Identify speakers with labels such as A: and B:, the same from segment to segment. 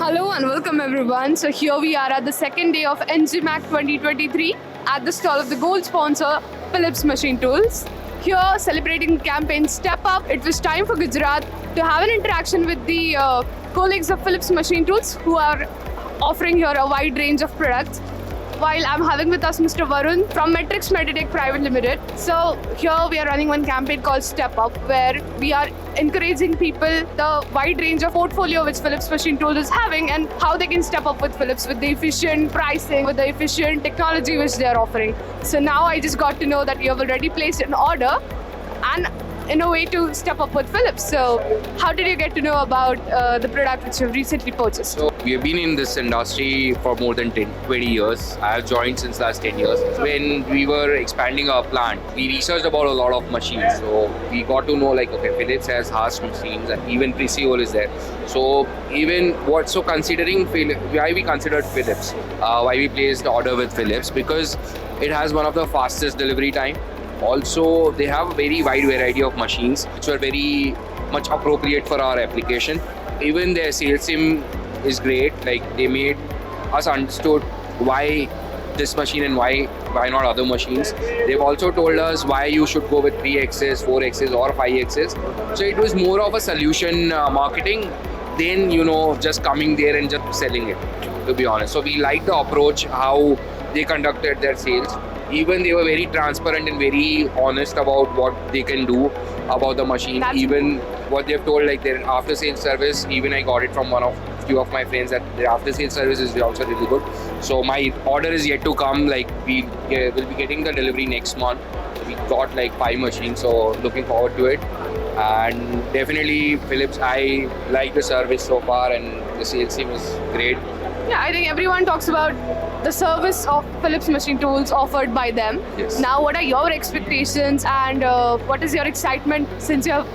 A: Hello and welcome everyone. So here we are at the second day of NGMAC 2023 at the stall of the gold sponsor Philips Machine Tools. Here celebrating the campaign Step Up, it was time for Gujarat to have an interaction with the colleagues of Philips Machine Tools who are offering here a wide range of products. While I'm having with us Mr. Varun from Matrix Meditech Private Limited. So here we are running one campaign called Step Up, where we are encouraging people the wide range of portfolio which Philips Machine Tools is having and how they can step up with Philips with the efficient pricing, with the efficient technology which they are offering. So now I just got to know that you have already placed an order and in a way to step up with Philips. So how did you get to know about the product which you've recently purchased?
B: So we have been in this industry for more than 20 years. I have joined since last 10 years. When we were expanding our plant, we researched about a lot of machines. So we got to know Philips has harsh machines and even Preciol is there. So considering why we considered Philips, why we placed the order with Philips, because it has one of the fastest delivery time. Also, they have a very wide variety of machines which were very much appropriate for our application. Even their sales team is great. They made us understood why this machine and why not other machines. They've also told us why you should go with 3axis, 4axis or 5axis. So it was more of a solution marketing than just coming there and just selling it, to be honest. So we like the approach, how they conducted their sales. Even they were very transparent and very honest about what they can do about the machine. Even what they've told, their after sales service, even I got it from few of my friends that their after sales service is also really good. So my order is yet to come. We will be getting the delivery next month. We got 5 machines, so looking forward to it. And definitely Philips, I like the service so far and the sales team is great.
A: Yeah, I think everyone talks about the service of Philips Machine Tools offered by them.
B: Yes.
A: Now, what are your expectations and what is your excitement since you have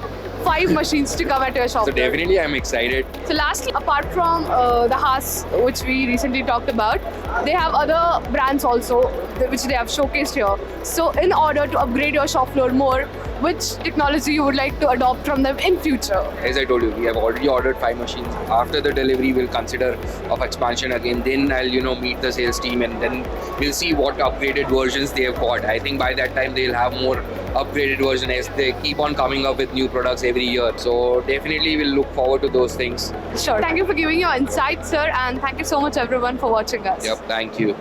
A: 5 machines to come at your shop?
B: So definitely I'm excited.
A: So lastly, apart from the Haas, which we recently talked about, they have other brands also which they have showcased here. So in order to upgrade your shop floor more, which technology you would like to adopt from them in future?
B: As I told you, we have already ordered 5 machines. After the delivery, we'll consider of expansion again. Then I'll meet the sales team and then we'll see what upgraded versions they have got. I think by that time they'll have more upgraded version as they keep on coming up with new products every year. So definitely we'll look forward to those things.
A: Sure. Thank you for giving your insights, sir, and thank you so much everyone for watching us.
B: Yep, thank you.